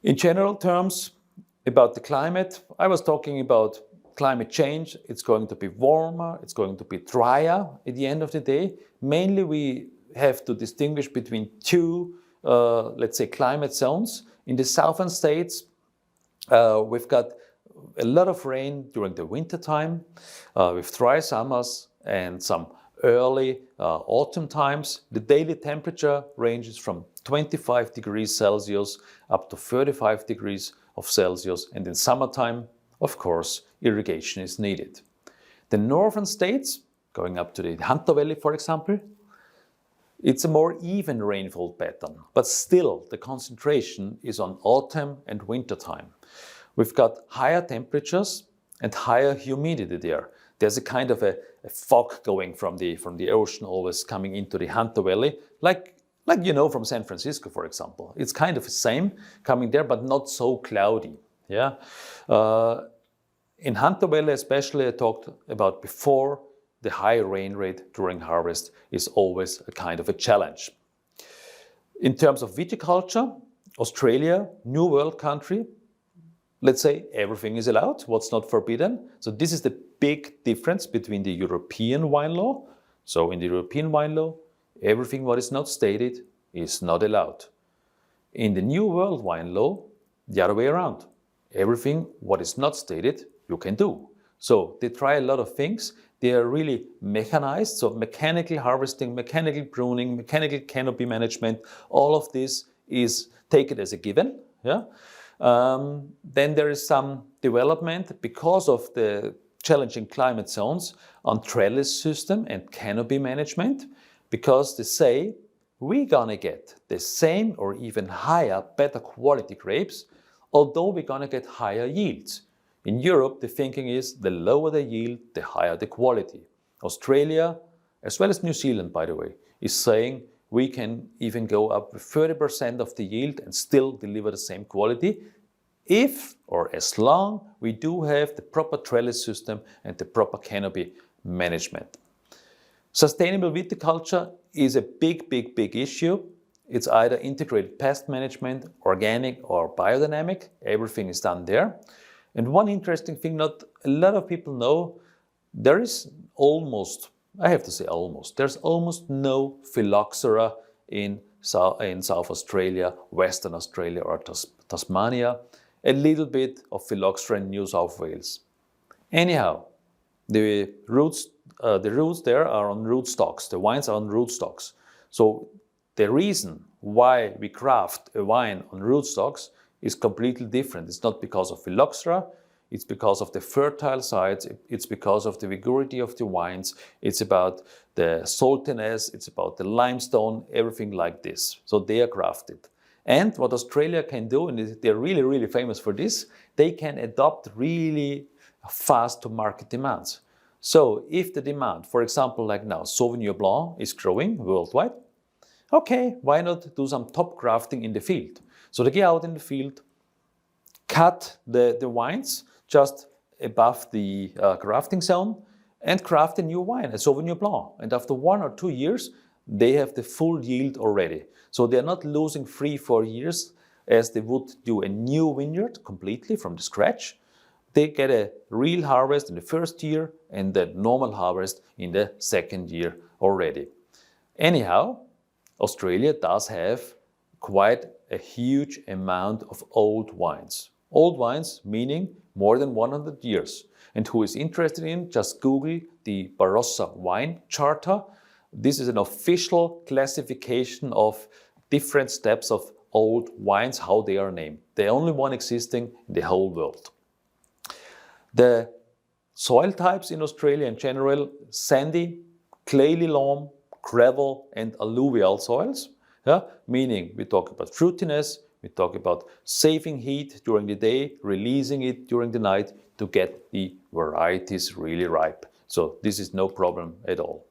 In general terms, about the climate, I was talking about climate change. It's going to be warmer, it's going to be drier at the end of the day. Mainly we have to distinguish between two, let's say, climate zones. In the southern states, we've got a lot of rain during the winter time, with dry summers and some early autumn times. The daily temperature ranges from 25 degrees Celsius up to 35 degrees of Celsius, and in summertime, of course, irrigation is needed. The northern states, going up to the Hunter Valley, for example, it's a more even rainfall pattern, but still the concentration is on autumn and winter time. We've got higher temperatures and higher humidity there. There's a kind of a fog going from the ocean always coming into the Hunter Valley, like you know from San Francisco, for example. It's kind of the same coming there, but not so cloudy. Yeah. In Hunter Valley especially, I talked about before, the high rain rate during harvest is always a kind of a challenge. In terms of viticulture, Australia, New World country, let's say everything is allowed, what's not forbidden. So this is the big difference between the European wine law. So in the European wine law, everything what is not stated is not allowed. In the New World wine law, the other way around. Everything what is not stated, you can do. So they try a lot of things. They are really mechanized, so mechanical harvesting, mechanical pruning, mechanical canopy management, all of this is taken as a given. Yeah? Then there is some development because of the challenging climate zones on trellis system and canopy management, because they say we're gonna get the same or even higher, better quality grapes, although we're gonna get higher yields. In Europe, the thinking is the lower the yield, the higher the quality. Australia, as well as New Zealand, by the way, is saying we can even go up with 30% of the yield and still deliver the same quality if or as long we do have the proper trellis system and the proper canopy management. Sustainable viticulture is a big issue. It's either integrated pest management, organic or biodynamic. Everything is done there. And one interesting thing not a lot of people know, there is almost, I have to say almost, there's almost no phylloxera in South Australia, Western Australia or Tasmania. A little bit of phylloxera in New South Wales. Anyhow, the roots there are on rootstocks. The wines are on rootstocks. So the reason why we craft a wine on rootstocks is completely different. It's not because of phylloxera, it's because of the fertile sites, it's because of the vigority of the wines, it's about the saltiness, it's about the limestone, everything like this. So they are crafted. And what Australia can do, and they're really famous for this, they can adopt really fast to market demands. So if the demand, for example, like now, Sauvignon Blanc is growing worldwide, okay, why not do some top grafting in the field? So they get out in the field, cut the wines just above the grafting zone and craft a new wine, a Sauvignon Blanc. And after 1 or 2 years, they have the full yield already. So they're not losing 3-4 years as they would do a new vineyard completely from the scratch. They get a real harvest in the first year and the normal harvest in the second year already. Anyhow, Australia does have quite a huge amount of old wines. Old wines meaning more than 100 years. And who is interested in, just Google the Barossa Wine Charter. This is an official classification of different steps of old wines, how they are named. The only one existing in the whole world. The soil types in Australia in general, sandy, clayey loam, gravel and alluvial soils. Yeah? Meaning we talk about fruitiness, we talk about saving heat during the day, releasing it during the night to get the varieties really ripe. So this is no problem at all.